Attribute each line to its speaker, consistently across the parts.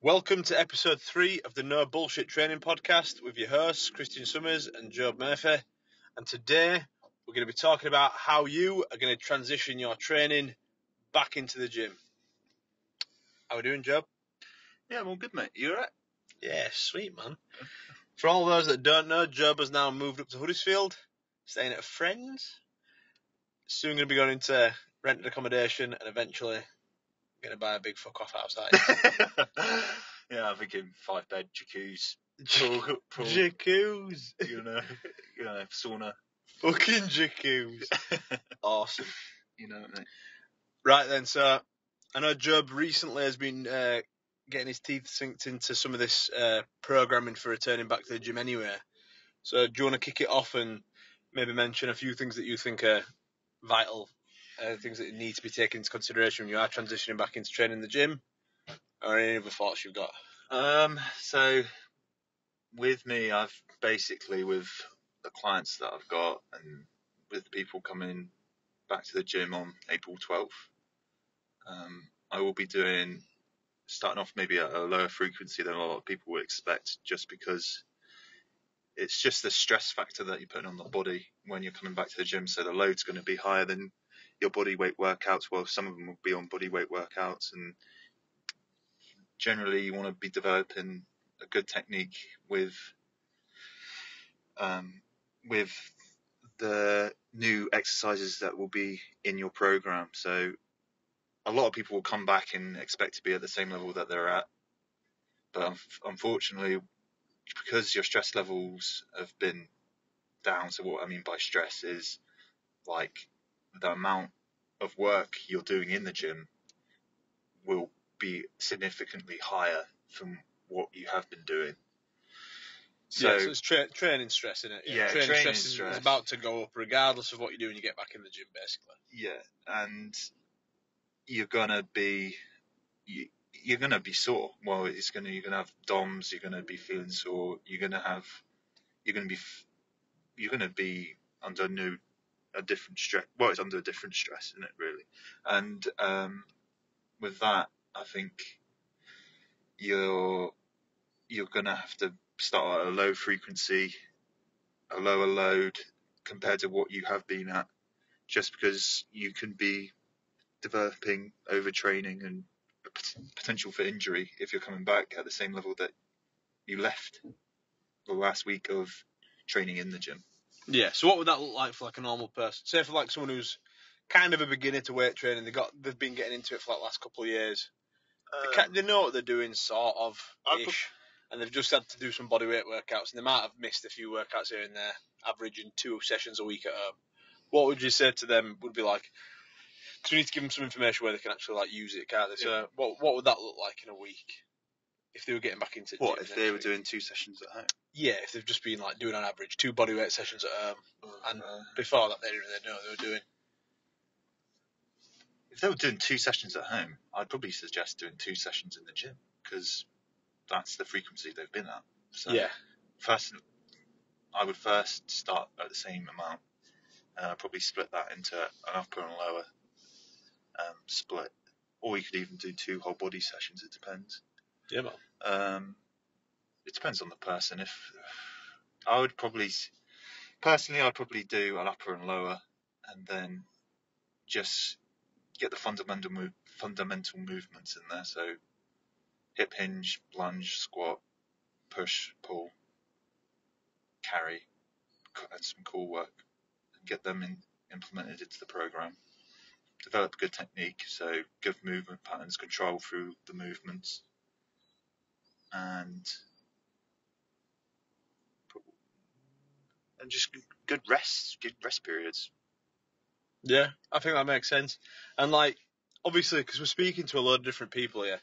Speaker 1: Welcome to episode 3 of the No Bullshit Training Podcast with your hosts, Christian Summers and Job Murphy. And today we're going to be talking about how you are going to transition your training back into the gym. How are we doing, Job?
Speaker 2: Yeah, I'm all good, mate. You alright?
Speaker 1: Yeah, sweet, man. For all those that don't know, Job has now moved up to Huddersfield, staying at a friend's. Soon going to be going into rented accommodation and eventually going to buy a big fuck off outside.
Speaker 2: Yeah, I'm thinking 5-bed jacuzzi. Pool.
Speaker 1: Jacuzzi.
Speaker 2: You know, sauna.
Speaker 1: Fucking jacuzzi. Awesome.
Speaker 2: You know, mate.
Speaker 1: Right then, so I know Job recently has been getting his teeth synced into some of this programming for returning back to the gym anyway. So do you want to kick it off and maybe mention a few things that you think are vital, things that need to be taken into consideration when you are transitioning back into training the gym, or any other thoughts you've got?
Speaker 2: So with me, I've basically, with the clients that I've got and with people coming back to the gym on April 12th, I will be starting off maybe at a lower frequency than a lot of people would expect, just because it's just the stress factor that you're putting on the body when you're coming back to the gym. So the load's going to be higher than your body weight workouts. Well, some of them will be on body weight workouts, and generally you want to be developing a good technique with the new exercises that will be in your program. So a lot of people will come back and expect to be at the same level that they're at, but unfortunately, because your stress levels have been down. So what I mean by stress is like the amount of work you're doing in the gym will be significantly higher from what you have been doing.
Speaker 1: So it's training stress, isn't it?
Speaker 2: Yeah,
Speaker 1: training stress is about to go up regardless of what you do when you get back in the gym, basically.
Speaker 2: Yeah, and you're gonna be sore. Well, you're gonna have DOMs. You're gonna be feeling sore. You're gonna be under a different stress. Well, it's under a different stress, isn't it, really? And with that, I think you're gonna have to start at a low frequency, a lower load compared to what you have been at, just because you can be developing overtraining and potential for injury if you're coming back at the same level that you left the last week of training in the gym. Yeah.
Speaker 1: So what would that look like for like a normal person? Say for like someone who's kind of a beginner to weight training, they've been getting into it for like the last couple of years. They know what they're doing, sort of ish, and they've just had to do some bodyweight workouts, and they might have missed a few workouts here and there, averaging 2 sessions a week at home. What would you say to them would be like? Because we need to give them some information where they can actually like use it, can't they? So what would that look like in a week if they were getting back into
Speaker 2: what if they were doing 2 sessions at home?
Speaker 1: Yeah, if they've just been like doing on average 2 bodyweight sessions at home, and before that they didn't really know what they were doing.
Speaker 2: If they were doing 2 sessions at home, I'd probably suggest doing 2 sessions in the gym, because that's the frequency they've been at. So
Speaker 1: yeah.
Speaker 2: I would first start at the same amount, and I'd probably split that into an upper and lower split. Or you could even do 2 whole body sessions. It depends.
Speaker 1: Yeah, man.
Speaker 2: It depends on the person. I'd probably do an upper and lower, and then just get the fundamental movements in there. So hip hinge, lunge, squat, push, pull, carry, and some core work, and get them implemented into the program. Develop a good technique, so good movement patterns, control through the movements, and just good rest periods.
Speaker 1: Yeah, I think that makes sense. And like, obviously, because we're speaking to a lot of different people here,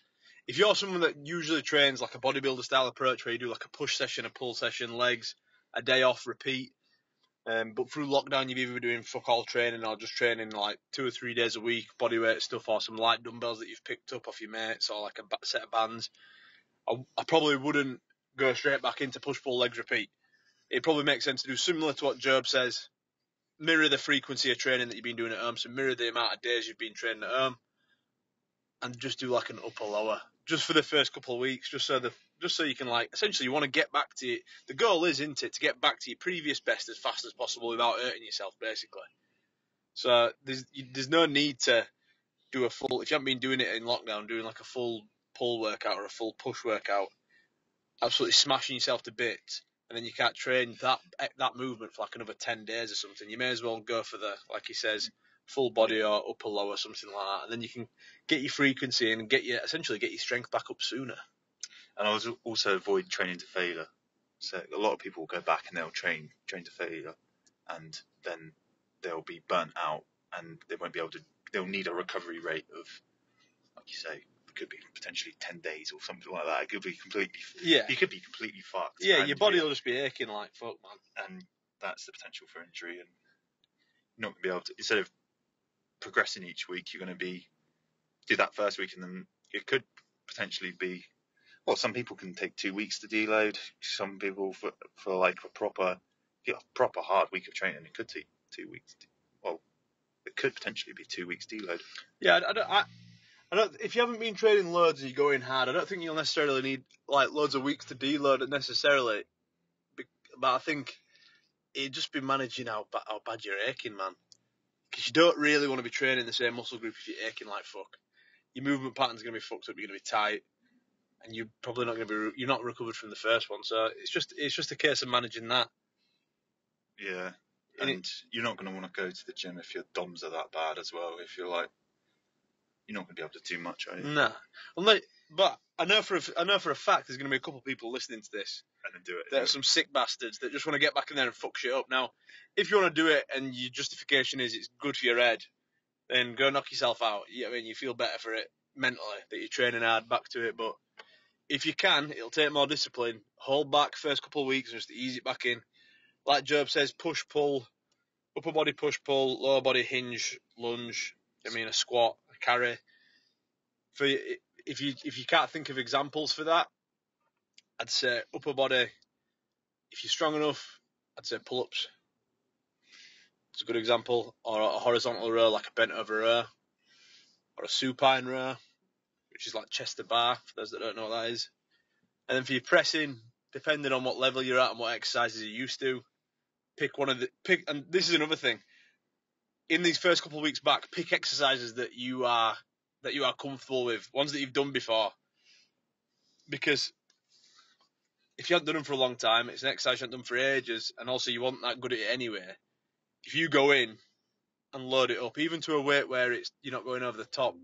Speaker 1: if you're someone that usually trains like a bodybuilder style approach where you do like a push session, a pull session, legs, a day off, repeat, but through lockdown you've either been doing fuck all training or just training like 2 or 3 days a week, bodyweight stuff, or some light dumbbells that you've picked up off your mates, or like a set of bands, I probably wouldn't go straight back into push, pull, legs, repeat. It probably makes sense to do similar to what Job says. Mirror the frequency of training that you've been doing at home, so mirror the amount of days you've been training at home, and just do like an upper lower. just for the first couple of weeks, just so you can, like, essentially you want to get back to the goal is, isn't it, to get back to your previous best as fast as possible without hurting yourself, basically. So there's no need to do a full, if you haven't been doing it in lockdown, doing like a full pull workout or a full push workout, absolutely smashing yourself to bits, and then you can't train that movement for like another 10 days or something. You may as well go for the, like he says, full body or upper lower, something like that, and then you can get your frequency and essentially get your strength back up sooner.
Speaker 2: And I also avoid training to failure. So a lot of people will go back and they'll train to failure, and then they'll be burnt out, and they won't be able to. They'll need a recovery rate of, like you say, it could be potentially 10 days or something like that. It could be completely.
Speaker 1: Yeah.
Speaker 2: You could be completely fucked.
Speaker 1: Yeah, your body will just be aching like fuck, man.
Speaker 2: And that's the potential for injury, and you're not going to be able to. Instead of progressing each week, you're going to do that first week, and then it could potentially be. Well, some people can take 2 weeks to deload. Some people, for like a proper hard week of training, it could take 2 weeks. Well, it could potentially be 2 weeks deload.
Speaker 1: Yeah, I don't. If you haven't been training loads and you're going hard, I don't think you'll necessarily need like loads of weeks to deload it necessarily. But I think it'd just be managing how bad you're aching, man. Because you don't really want to be training the same muscle group if you're aching like fuck. Your movement pattern's going to be fucked up. You're going to be tight, and you're probably not going to be. You're not recovered from the first one. So it's just a case of managing that.
Speaker 2: Yeah, and you're not going to want to go to the gym if your DOMs are that bad as well. If you're like, you're not going to be able to do much, are you?
Speaker 1: Nah. But I know for a fact there's going to be a couple of people listening to this
Speaker 2: and then do it.
Speaker 1: There are some sick bastards that just want to get back in there and fuck shit up. Now, if you want to do it and your justification is it's good for your head, then go knock yourself out. I mean, you feel better for it mentally that you're training hard back to it. But if you can, it'll take more discipline. Hold back first couple of weeks and just ease it back in. Like Job says, push pull, upper body push pull, lower body hinge, lunge. I mean, a squat, a carry. If you can't think of examples for that, I'd say upper body. If you're strong enough, I'd say pull-ups. It's a good example. Or a horizontal row, like a bent over row. Or a supine row, which is like chest to bar, for those that don't know what that is. And then for your pressing, depending on what level you're at and what exercises you're used to, and this is another thing. In these first couple of weeks back, pick exercises that you are comfortable with, ones that you've done before. Because if you haven't done them for a long time, it's an exercise you haven't done for ages, and also you weren't that good at it anyway. If you go in and load it up, even to a weight where you're not going over the top,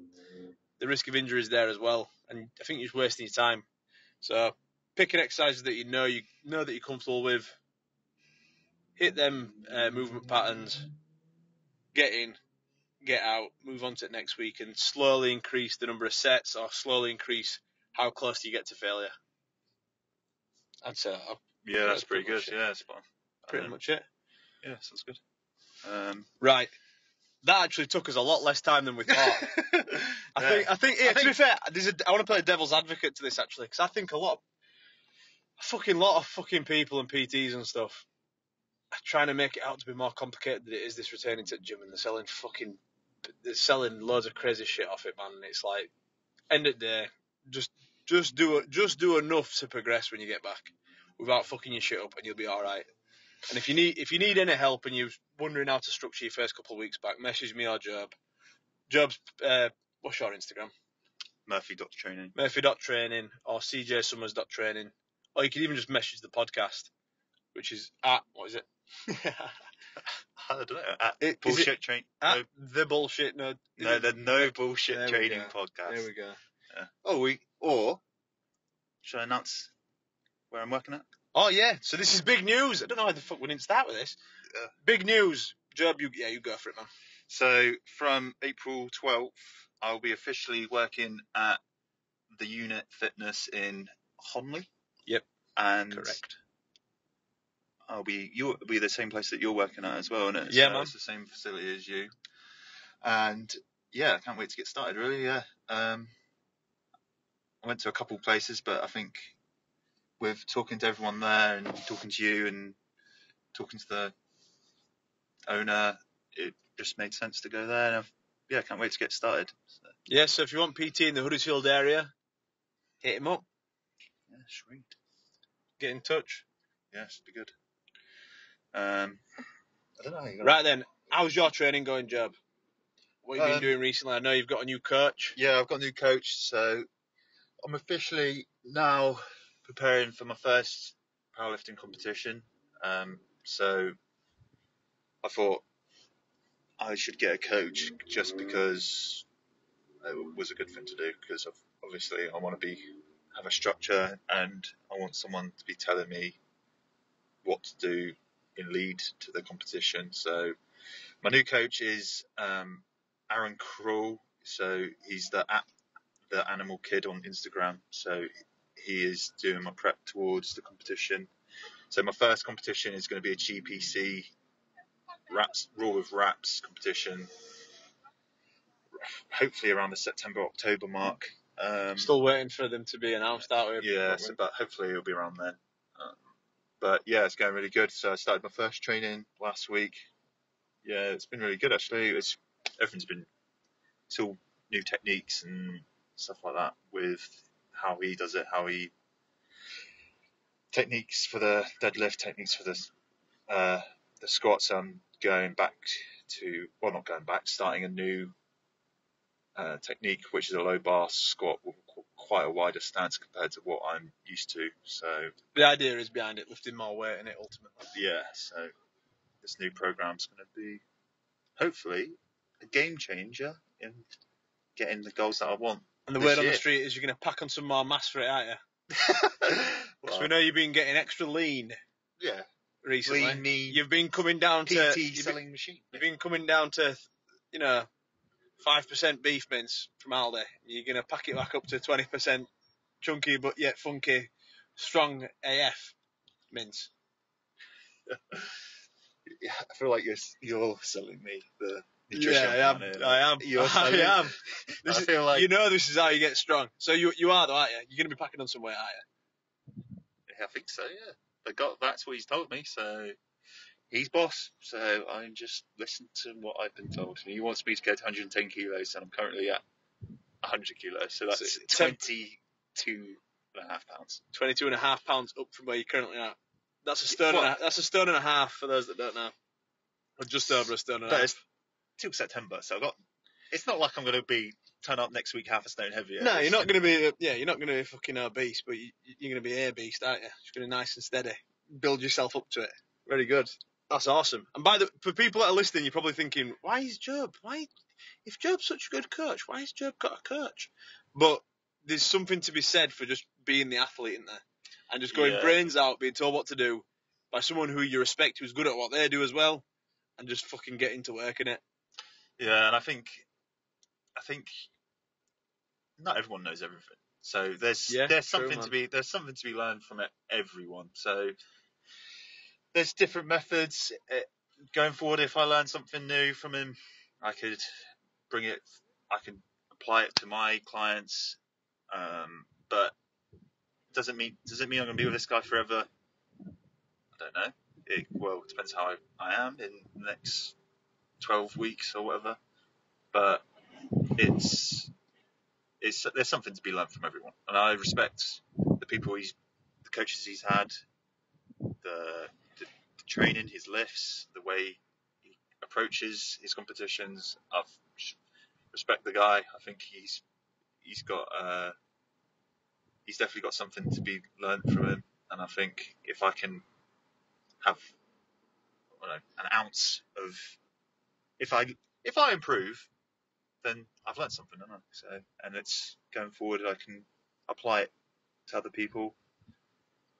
Speaker 1: the risk of injury is there as well, and I think you're just wasting your time. So picking exercises that you know that you're comfortable with, hit them movement patterns, get in, get out, move on to it next week, and slowly increase the number of sets or slowly increase how close do you get to failure. I'd say that.
Speaker 2: Yeah, that's pretty good. Yeah, spot on.
Speaker 1: Pretty much it.
Speaker 2: Yeah, sounds good.
Speaker 1: Right. That actually took us a lot less time than we thought. I think. To be fair, I want to play devil's advocate to this actually, because I think a lot of fucking people and PTs and stuff are trying to make it out to be more complicated than it is. This returning to the gym, and they're selling loads of crazy shit off it, man. And it's like, end of the day, just do enough to progress when you get back, without fucking your shit up, and you'll be all right. And if you need any help and you're wondering how to structure your first couple of weeks back, message me or Job. Job's, what's your Instagram?
Speaker 2: Murphy.training.
Speaker 1: Murphy.training or cjsummers.training. Or you can even just message the podcast, which is at, what is it?
Speaker 2: I don't know. At bullshit training.
Speaker 1: At the bullshit, no.
Speaker 2: No, the no bullshit training podcast.
Speaker 1: There we go.
Speaker 2: Yeah. Or should I announce where I'm working at?
Speaker 1: Oh, yeah. So this is big news. I don't know how the fuck we didn't start with this. Big news. Job, you go for it, man.
Speaker 2: So from April 12th, I'll be officially working at the Unit Fitness in Honley.
Speaker 1: Yep.
Speaker 2: And
Speaker 1: correct.
Speaker 2: You'll be the same place that you're working at as well, isn't it?
Speaker 1: Yeah,
Speaker 2: so
Speaker 1: man.
Speaker 2: It's the same facility as you. And yeah, I can't wait to get started, really, yeah. I went to a couple places, but I think with talking to everyone there and talking to you and talking to the owner, it just made sense to go there. And I can't wait to get started.
Speaker 1: So. Yeah, so if you want PT in the Huddersfield area, hit him up.
Speaker 2: Yeah, sweet.
Speaker 1: Get in touch.
Speaker 2: Yeah, should be good. I don't know.
Speaker 1: Right then, how's your training going, Job? What have you been doing recently? I know you've got a new coach.
Speaker 2: Yeah, I've got a new coach, so I'm officially now preparing for my first powerlifting competition. So I thought I should get a coach just because it was a good thing to do, because obviously I want to have a structure, and I want someone to be telling me what to do in lead to the competition. So my new coach is Aaron Kroll. So he's the Animal Kid on Instagram. So he is doing my prep towards the competition. So my first competition is going to be a GPC raw with wraps competition, hopefully around the September-October mark.
Speaker 1: Still waiting for them to be announced out here.
Speaker 2: Yeah, so but hopefully it'll be around then. But yeah, it's going really good. So I started my first training last week. Yeah, it's been really good actually. Everything's been, it's all new techniques and stuff like that with how he does it, techniques for the deadlift, techniques for the squats. I'm going back to, well, not going back, starting a new technique, which is a low bar squat with quite a wider stance compared to what I'm used to. So
Speaker 1: the idea is behind it, lifting more weight in it ultimately.
Speaker 2: Yeah, so this new program's going to be hopefully a game changer in getting the goals that I want.
Speaker 1: And the word on the street is you're going to pack on some more mass for it, aren't you? Because we know you've been getting extra lean.
Speaker 2: Yeah.
Speaker 1: Recently,
Speaker 2: lean, mean,
Speaker 1: you've been coming down to
Speaker 2: selling machine.
Speaker 1: You've been coming down to, 5% beef mince from Aldi. You're going to pack it back up to 20% chunky but yet funky, strong AF mince.
Speaker 2: Yeah, I feel like you're selling me the
Speaker 1: nutrition. Yeah, I am. I am. I feel like this is how you get strong. So you are though, aren't you? You're going to be packing on some weight, aren't you?
Speaker 2: Yeah, I think so. Yeah, that's what he's told me. So he's boss. So I just listen to what I've been told. He wants me to go to 110 kilos, and I'm currently at 100 kilos. So that's 22.5 pounds.
Speaker 1: 22.5 pounds up from where you're currently at. That's a stone. That's a stone and a half for those that don't know. Or just over a stone and a half.
Speaker 2: It's till September, so it's not like I'm going to turn up next week half a stone heavier.
Speaker 1: No, you're not going to be. You're not going to be fucking obese, but you're going to be air beast, aren't you? Just going to be nice and steady. Build yourself up to it. Very good. That's awesome. And for people that are listening, you're probably thinking, why is Job? If Job's such a good coach, why has Job got a coach? But there's something to be said for just being the athlete in there and just going brains out, being told what to do by someone who you respect, who's good at what they do as well, and just fucking getting to work in it.
Speaker 2: Yeah, and I think not everyone knows everything. So there's something to be learned from everyone. So there's different methods going forward. If I learn something new from him, I can apply it to my clients. But does it mean I'm going to be with this guy forever? I don't know. It depends how I am in the next 12 weeks or whatever. But there's something to be learned from everyone, and I respect the coaches he's had, the training, his lifts, the way he approaches his competitions. I respect the guy. I think he's definitely got something to be learned from him, and I think if I can have an ounce of if I improve, then I've learned something, haven't I? So, and it's going forward, I can apply it to other people,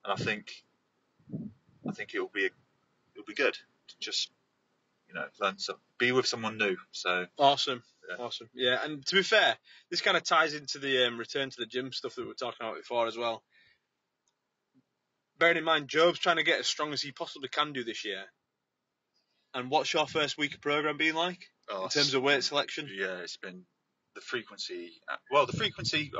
Speaker 2: and I think it'll be good to just learn be with someone new. So
Speaker 1: awesome. Yeah, and to be fair, this kind of ties into the return to the gym stuff that we were talking about before as well. Bearing in mind, Job's trying to get as strong as he possibly can do this year. And what's your first week of program been like in terms of weight selection?
Speaker 2: Yeah, it's been the frequency. The frequency,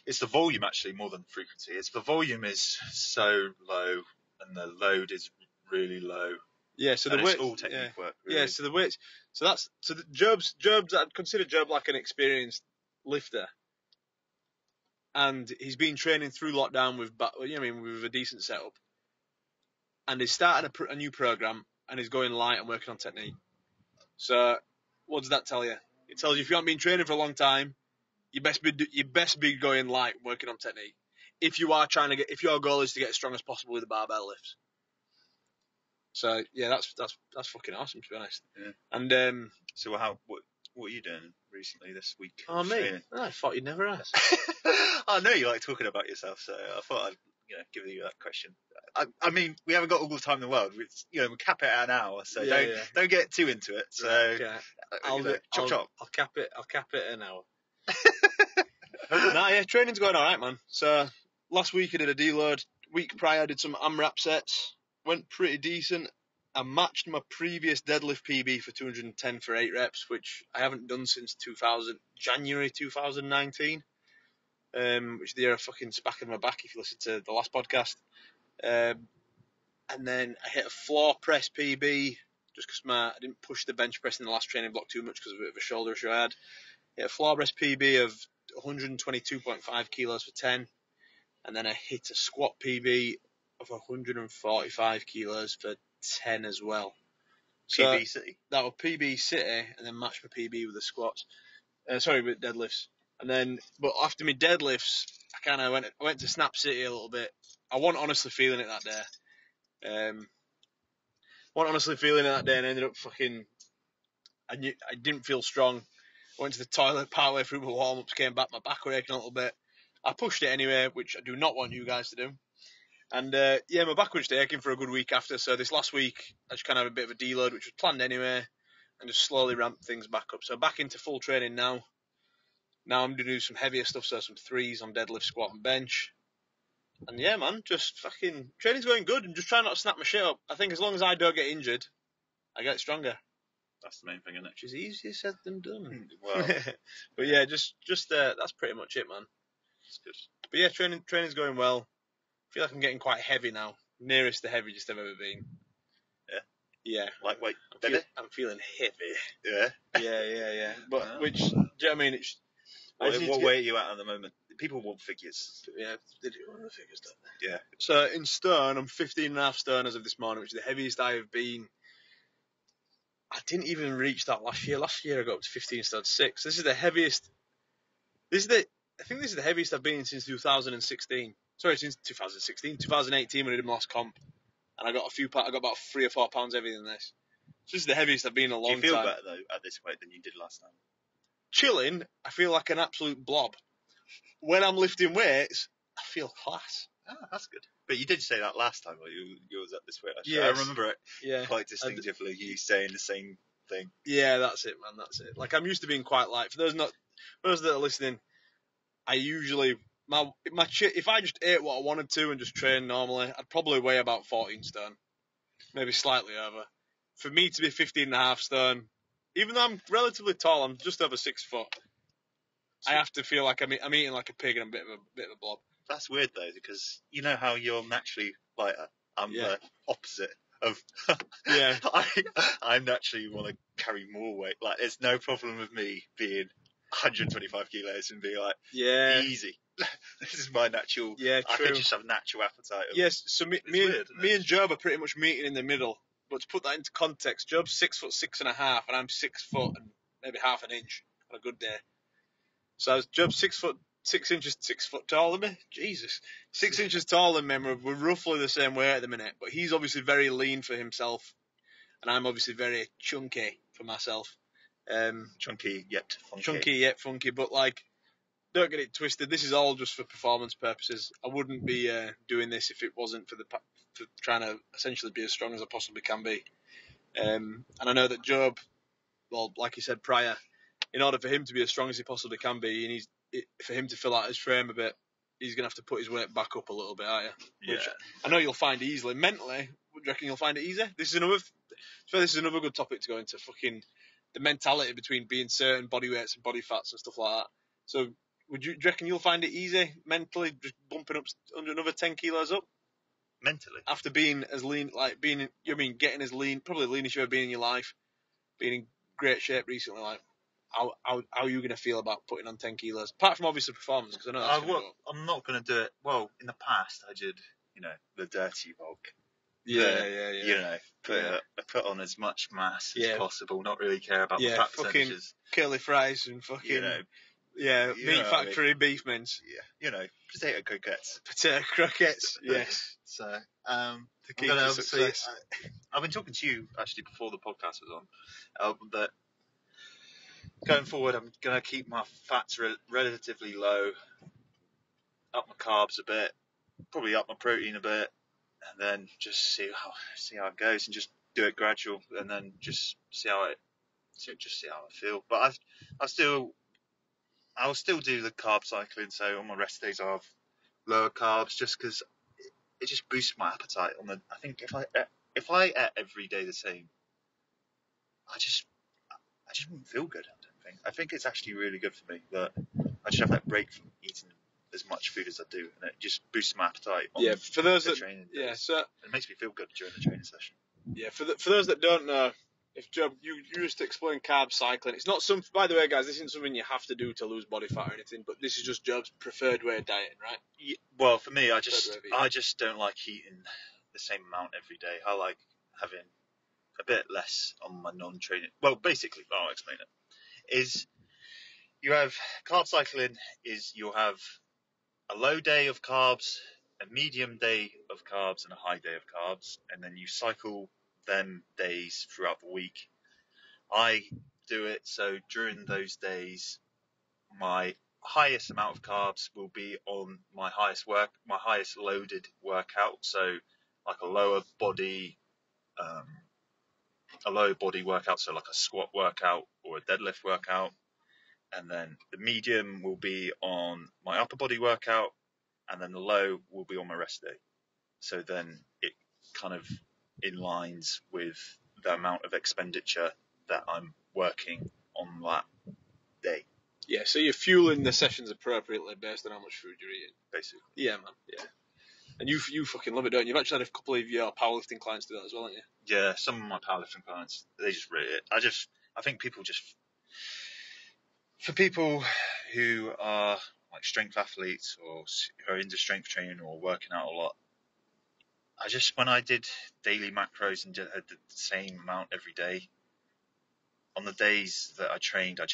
Speaker 2: it's the volume actually more than the frequency. It's the volume is so low and the load is really low.
Speaker 1: Yeah, so the weight,
Speaker 2: it's all technique work. Really.
Speaker 1: Yeah, so the weights. So Job's. I'd consider Job like an experienced lifter. and he's been training through lockdown with with a decent setup, and he's starting a new program, and he's going light and working on technique. So, what does that tell you? It tells you if you haven't been training for a long time, you best be going light, working on technique. If your goal is to get as strong as possible with the barbell lifts. So yeah, that's fucking awesome, to be honest.
Speaker 2: Yeah.
Speaker 1: And
Speaker 2: so what are you doing recently this week?
Speaker 1: Oh me, I thought you'd never ask.
Speaker 2: I know you like talking about yourself, so I thought I'd give you that question. I mean, we haven't got all the time in the world. We cap it at an hour, so don't get too into it. So
Speaker 1: okay.
Speaker 2: chop.
Speaker 1: I'll cap it at an hour. Nah, yeah, training's going all right, man. So last week I did a deload. Week prior I did some AMRAP sets. Went pretty decent. I matched my previous deadlift PB for 210 for 8 reps, which I haven't done since January 2019. Which is the year I fucking spacked my back if you listen to the last podcast. And then I hit a floor press PB just because I didn't push the bench press in the last training block too much because of a bit of a shoulder issue I had. Hit a floor press PB of 122.5 kilos for 10. And then I hit a squat PB of 145 kilos for 10 as well.
Speaker 2: PB City?
Speaker 1: That was PB City, and then matched my PB with the squats. With deadlifts. And then, but after my deadlifts, I went to Snap City a little bit. I wasn't honestly feeling it that day. And ended up I didn't feel strong. I went to the toilet partway through my warm-ups, came back, my back was aching a little bit. I pushed it anyway, which I do not want you guys to do. And my back was just aching for a good week after. So this last week, I just kind of had a bit of a deload, which was planned anyway, and just slowly ramped things back up. So back into full training now. Now I'm going to do some heavier stuff, so some threes on deadlift, squat, and bench. And yeah, man, just fucking training's going good, and just trying not to snap my shit up. I think as long as I don't get injured, I get stronger.
Speaker 2: That's the main thing, isn't it?
Speaker 1: Which is easier said than done.
Speaker 2: Well,
Speaker 1: but yeah, just that's pretty much it, man.
Speaker 2: That's good.
Speaker 1: But yeah, training's going well. I feel like I'm getting quite heavy now. Nearest the heaviest I've ever been.
Speaker 2: Yeah.
Speaker 1: Yeah.
Speaker 2: Lightweight.
Speaker 1: I'm feeling heavy.
Speaker 2: Yeah.
Speaker 1: Yeah. But which, do you know what I mean?
Speaker 2: What weight are you at the moment? People want figures.
Speaker 1: Yeah, they do want the figures, don't they?
Speaker 2: Yeah.
Speaker 1: So in stone, I'm 15.5 stone as of this morning, which is the heaviest I have been. I didn't even reach that last year. Last year I got up to 15 stone 6. This is the heaviest. I think this is the heaviest I've been since 2016. Sorry, since 2016, 2018 when I did my last comp, and I got about 3 or 4 pounds heavier than this. So this is the heaviest I've been in a long time.
Speaker 2: Do you feel better though at this weight than you did last time?
Speaker 1: Chilling, I feel like an absolute blob. When I'm lifting weights, I feel class.
Speaker 2: Ah, that's good. But you did say that last time when you was at this weight.
Speaker 1: Yes.
Speaker 2: I remember it quite distinctively. You saying the same thing.
Speaker 1: Yeah, that's it, man. That's it. Like I'm used to being quite light. For those that are listening, I usually if I just ate what I wanted to and just trained normally, I'd probably weigh about 14 stone, maybe slightly over. For me to be 15.5 stone, even though I'm relatively tall, I'm just over 6 foot. I have to feel like I'm eating like a pig and I'm a bit of a blob.
Speaker 2: That's weird though, because you know how you're naturally lighter. I'm the opposite of.
Speaker 1: Yeah.
Speaker 2: I naturally want to carry more weight. Like, there's no problem with me being 125 kilos and be like, easy. This is my natural.
Speaker 1: Yeah, true.
Speaker 2: I can just have natural appetite.
Speaker 1: Yes, so me and Job are pretty much meeting in the middle. But to put that into context, Job's 6'6.5", and I'm 6 foot and maybe half an inch on a good day. So Job's 6 inches taller than me. Jesus, 6 inches taller than me. We're roughly the same weight at the minute, but he's obviously very lean for himself, and I'm obviously very chunky for myself.
Speaker 2: Chunky yet funky.
Speaker 1: Chunky yet funky, but like, don't get it twisted. This is all just for performance purposes. I wouldn't be doing this if it wasn't for trying to essentially be as strong as I possibly can be. And I know that Job, well, like he said prior, in order for him to be as strong as he possibly can be, for him to fill out his frame a bit, he's going to have to put his weight back up a little bit, aren't you?
Speaker 2: Yeah.
Speaker 1: Which I know you'll find easily. Mentally, do you reckon you'll find it easy? This is another good topic to go into, fucking the mentality between being certain body weights and body fats and stuff like that. So, do you reckon you'll find it easy mentally, just bumping up under another 10 kilos up?
Speaker 2: Mentally?
Speaker 1: After being as lean, getting as lean, probably the leanest you've ever been in your life, being in great shape recently, like. how are you going to feel about putting on 10 kilos? Apart from obviously performance, because I know that's going to go up.
Speaker 2: I'm not going to do it. Well, in the past, I did, the dirty bulk.
Speaker 1: Yeah.
Speaker 2: You know, put on as much mass as possible, not really care about the fat
Speaker 1: fucking
Speaker 2: percentages.
Speaker 1: curly fries and fucking meat factory beef mince.
Speaker 2: Yeah, potato croquettes.
Speaker 1: Potato croquettes, yes.
Speaker 2: So,
Speaker 1: The key
Speaker 2: I'm gonna
Speaker 1: to
Speaker 2: obviously,
Speaker 1: success.
Speaker 2: I've been talking to you actually before the podcast was on, that going forward I'm gonna keep my fats relatively low, up my carbs a bit, probably up my protein a bit, and then just see how it goes, and just do it gradual, and then just see how I feel. But I'll still do the carb cycling. So on my rest days I'll have lower carbs, just because it just boosts my appetite. I think if I ate every day the same, I just wouldn't feel good. I think it's actually really good for me that I just have that break from eating as much food as I do, and it just boosts my appetite.
Speaker 1: For those that
Speaker 2: training
Speaker 1: so
Speaker 2: it makes me feel good during the training session.
Speaker 1: Yeah, for those that don't know, if Joe, you just explain carb cycling. It's not some. By the way, guys, this isn't something you have to do to lose body fat or anything. But this is just Joe's preferred way of dieting, right?
Speaker 2: Yeah, well, for me, I just don't like eating the same amount every day. I like having a bit less on my non-training. Well, basically, I'll explain it. Is you have carb cycling. Is you'll have a low day of carbs, a medium day of carbs, and a high day of carbs, and then you cycle them days throughout the week. I do it so during those days, my highest amount of carbs will be on my highest loaded workout. So like a lower body workout, so like a squat workout or a deadlift workout. And then the medium will be on my upper body workout, and then the low will be on my rest day. So then it kind of inlines with the amount of expenditure that I'm working on that day.
Speaker 1: Yeah, so you're fueling the sessions appropriately based on how much food you're eating.
Speaker 2: Basically.
Speaker 1: Yeah, man. Yeah. And you fucking love it, don't you? You've actually had a couple of your powerlifting clients do that as well, haven't you?
Speaker 2: Yeah, some of my powerlifting clients, they just rate it. I think people just, for people who are like strength athletes or who are into strength training or working out a lot, when I did daily macros and had the same amount every day, on the days that I trained, I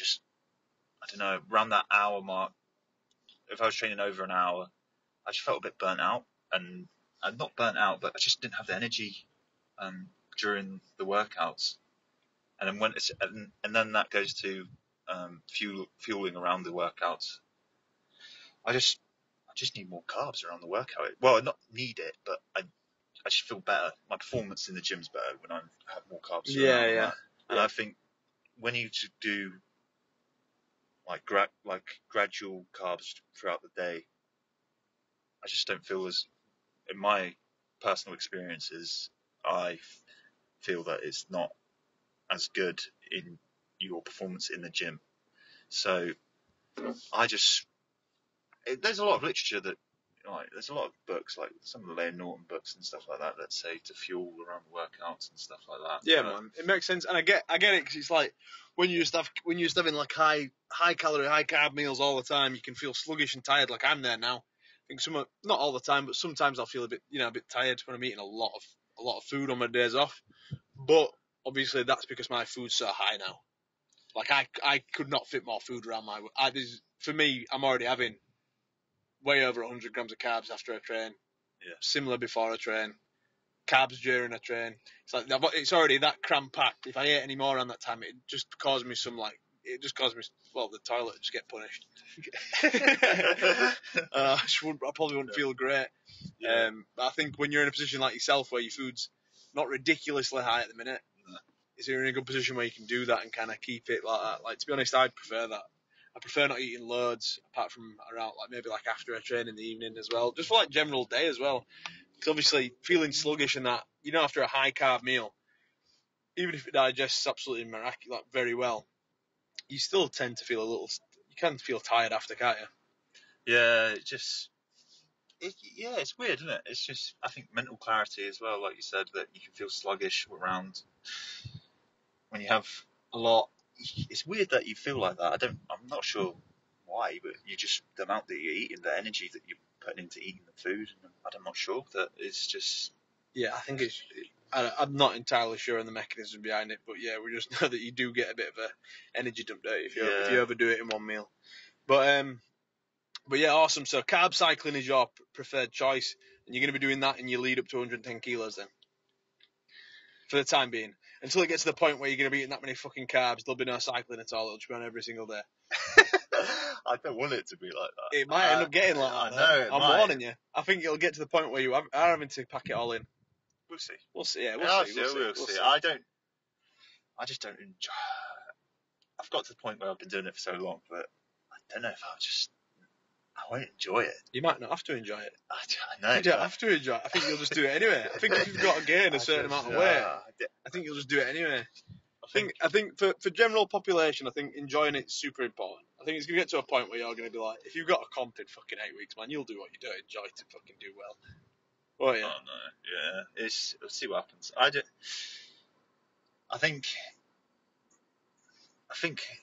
Speaker 2: don't know, around that hour mark, if I was training over an hour, I just felt a bit burnt out, and not burnt out, but I just didn't have the energy during the workouts. And then then that goes to fueling around the workouts. I just need more carbs around the workout. Well, I not need it, but I just feel better. My performance in the gym's better when I have more carbs.
Speaker 1: Yeah.
Speaker 2: And I think when you do like gradual carbs throughout the day, I just don't feel as, in my personal experiences, I feel that it's not as good in your performance in the gym. So there's a lot of literature that, there's a lot of books, like some of the Leon Norton books and stuff like that say to fuel around the workouts and stuff like that.
Speaker 1: Yeah, man, it makes sense, and I get it, because it's like when you're just having like high calorie, high carb meals all the time, you can feel sluggish and tired. Like I'm there now. I think not all the time, but sometimes I'll feel a bit tired when I'm eating a lot of food on my days off. But obviously that's because my food's so high now. Like I could not fit more food around for me, I'm already having way over 100 grams of carbs after a train.
Speaker 2: Yeah.
Speaker 1: Similar before a train. Carbs during a train. It's like it's already that cram packed. If I ate any more around that time, it just caused me the toilet would just get punished. I probably wouldn't feel great.
Speaker 2: Yeah.
Speaker 1: But I think when you're in a position like yourself where your food's not ridiculously high at the minute, is you're in a good position where you can do that and kind of keep it like that. Like, to be honest, I'd prefer that. I prefer not eating loads apart from around maybe after a train in the evening as well, just for general day as well. Because obviously feeling sluggish and that, after a high carb meal, even if it digests absolutely miraculous, very well, you still tend to feel you can feel tired after, can't you?
Speaker 2: Yeah, it's weird, isn't it? It's just, I think, mental clarity as well, like you said, that you can feel sluggish around when you have a lot it's weird that you feel like that. I'm not sure why, but the amount that you're eating, the energy that you're putting into eating the food, I'm not sure that it's just.
Speaker 1: Yeah, I think I'm not entirely sure on the mechanism behind it, but yeah, we just know that you do get a bit of a energy dump, don't you, if you overdo it in one meal. But yeah, awesome. So carb cycling is your preferred choice, and you're going to be doing that in your lead up to 110 kilos then, for the time being, until it gets to the point where you're going to be eating that many fucking carbs. There'll be no cycling at all. It'll just be on every single day.
Speaker 2: I don't want it to be like that.
Speaker 1: It might end up getting like that.
Speaker 2: I know.
Speaker 1: I'm warning you. I think it'll get to the point where you are having to pack it all in.
Speaker 2: We'll see.
Speaker 1: We'll see. Yeah, we'll see.
Speaker 2: We'll see. I just don't enjoy. I've got to the point where I've been doing it for so long, but I don't know if I won't enjoy it.
Speaker 1: You might not have to enjoy it.
Speaker 2: I know.
Speaker 1: You don't have to enjoy it. I think you'll just do it anyway. I think if you've got to gain a certain amount of weight, I think you'll just do it anyway. I think for general population, I think enjoying it's super important. I think it's gonna get to a point where you're gonna be like, if you've got a comp in fucking 8 weeks, man, you'll do what you do, enjoy to fucking do well. Oh yeah.
Speaker 2: Oh no, yeah. We'll see what happens. I think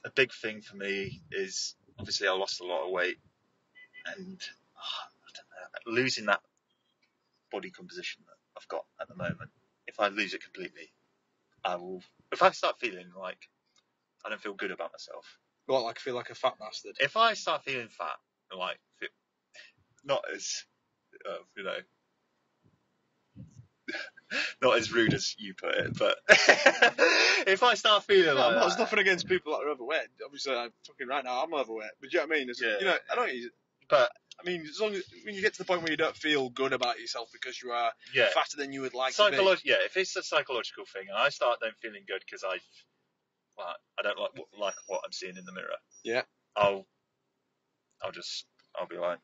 Speaker 2: a big thing for me is obviously I lost a lot of weight, and I don't know, losing that body composition that I've got at the moment. If I lose it completely, I will. If I start feeling like I don't feel good about myself,
Speaker 1: What, like feel like a fat bastard?
Speaker 2: if I start feeling fat, like not as you know. Not as rude as you put it, but if I start feeling like
Speaker 1: there's nothing against people that are overweight. Obviously, I'm fucking right now. I'm overweight, but do you know what I mean? You know, I don't.
Speaker 2: But
Speaker 1: I mean, as long as when you get to the point where you don't feel good about yourself because you are fatter than you would like to be.
Speaker 2: Yeah, if it's a psychological thing, and I start don't feeling good because I don't like what I'm seeing in the mirror.
Speaker 1: Yeah.
Speaker 2: I'll be like,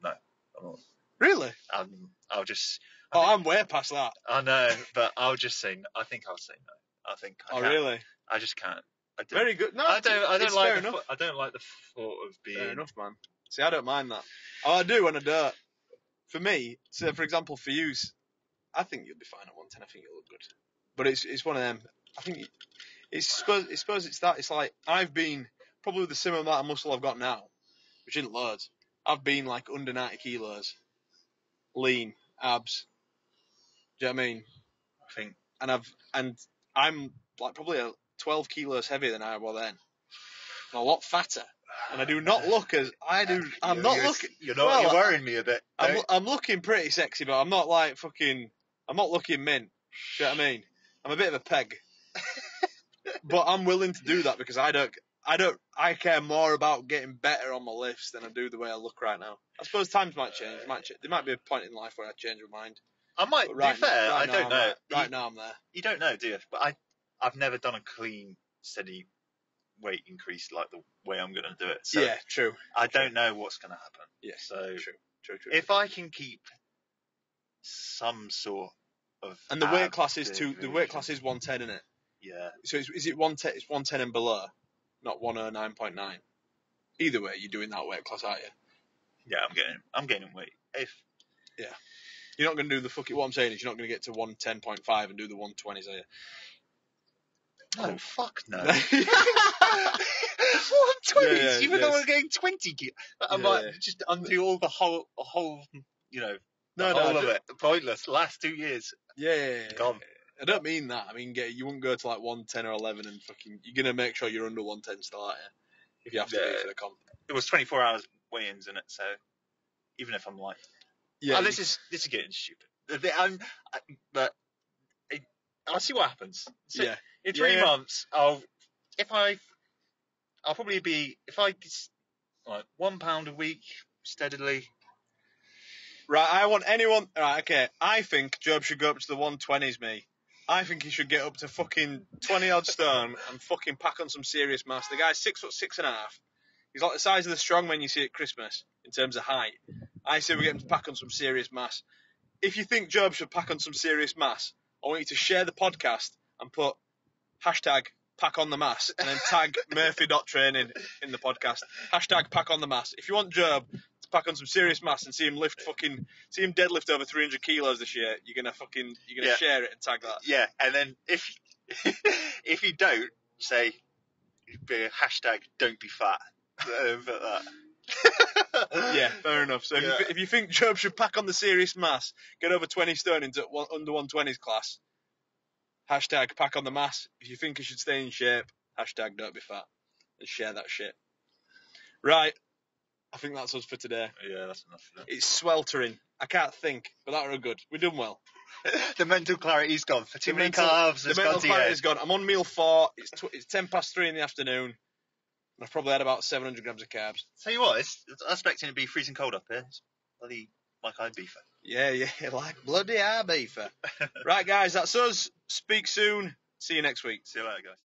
Speaker 2: no, I'm not.
Speaker 1: Really?
Speaker 2: I'll just.
Speaker 1: I'm way past that.
Speaker 2: I know, but I'll just say. I think I'll say no. I think.
Speaker 1: Really?
Speaker 2: I just can't.
Speaker 1: Very good. No,
Speaker 2: I don't like.
Speaker 1: I
Speaker 2: don't like the thought of being.
Speaker 1: Fair enough, man. See, I don't mind that. Oh, I do and I don't. For me, so for example, for you, I think you'll be fine at 110. I think you'll look good. But it's one of them. I think suppose it's that. It's like I've been probably with the similar amount of muscle I've got now, which isn't loads. I've been like under 90 kilos, lean, abs. Do you know what I mean?
Speaker 2: I think.
Speaker 1: And I'm like probably 12 kilos heavier than I was then. And a lot fatter. And I do not look as I do. I'm not looking.
Speaker 2: You're worrying me a bit.
Speaker 1: I'm looking pretty sexy, but I'm not like fucking. I'm not looking mint. Do you know what I mean? I'm a bit of a peg. But I'm willing to do that because I care more about getting better on my lifts than I do the way I look right now. I suppose times might change. There might be a point in life where I change my mind.
Speaker 2: I might. To be fair, I don't know.
Speaker 1: Right now I'm there.
Speaker 2: You don't know, do you? But I've never done a clean, steady weight increase like the way I'm going to do it. So
Speaker 1: yeah, true.
Speaker 2: I don't know what's going to happen.
Speaker 1: Yeah,
Speaker 2: so
Speaker 1: true.
Speaker 2: If I can keep some sort of
Speaker 1: and the weight class is the weight class is 110, isn't it?
Speaker 2: Yeah.
Speaker 1: So is it 110? It's 110 and below, not 109.9. Either way, you're doing that weight class, aren't you?
Speaker 2: Yeah, I'm gaining weight.
Speaker 1: Yeah. You're not going to do the fucking. What I'm saying is, you're not going to get to 110.5 and do the 120s, are you?
Speaker 2: No, fuck no. 120s, even though I'm getting 20 kilos. I might just undo all the whole, you know, all of it. Pointless. Last 2 years.
Speaker 1: Yeah.
Speaker 2: Gone.
Speaker 1: I don't mean that. I mean, you wouldn't go to like 110 or 11 and fucking. You're going to make sure you're under 110 still, aren't you? If you have to be for the comp.
Speaker 2: It was 24 hours weigh-ins in it, so even if I'm like. Yeah, this is getting stupid. But I'll see what happens. So in 3 months, I'll probably be if I like £1 a week steadily.
Speaker 1: Right, I want anyone. Right, okay. I think Job should go up to the 120s, me. I think he should get up to fucking 20 odd stone and fucking pack on some serious mass. The guy's 6'6.5". He's like the size of the strongman you see at Christmas in terms of height. I say we get him to pack on some serious mass. If you think Job should pack on some serious mass, I want you to share the podcast and put hashtag pack on the mass and then tag Murphy.training in the podcast. Hashtag pack on the mass. If you want Job to pack on some serious mass and see him deadlift over 300 kilos this year, you're gonna share it and tag that.
Speaker 2: Yeah, and then if you don't, say be a hashtag don't be fat. But that.
Speaker 1: Yeah, fair enough. So if you think Job should pack on the serious mass, get over 20 stone into under 120s class, hashtag pack on the mass. If you think he should stay in shape, hashtag don't be fat. And share that shit. Right, I think that's us for today.
Speaker 2: Yeah, that's enough of
Speaker 1: It's sweltering. I can't think, but that were good. We've done well.
Speaker 2: The mental clarity's gone. For too many carbs,
Speaker 1: the mental clarity's gone. I'm on meal 4. It's 10 past 3 in the afternoon. And I've probably had about 700 grams of carbs.
Speaker 2: Tell you what, I'm expecting it to be freezing cold up here. It's bloody like Ibiza.
Speaker 1: Yeah, like bloody Ibiza. Right, guys, that's us. Speak soon. See you next week.
Speaker 2: See you later, guys.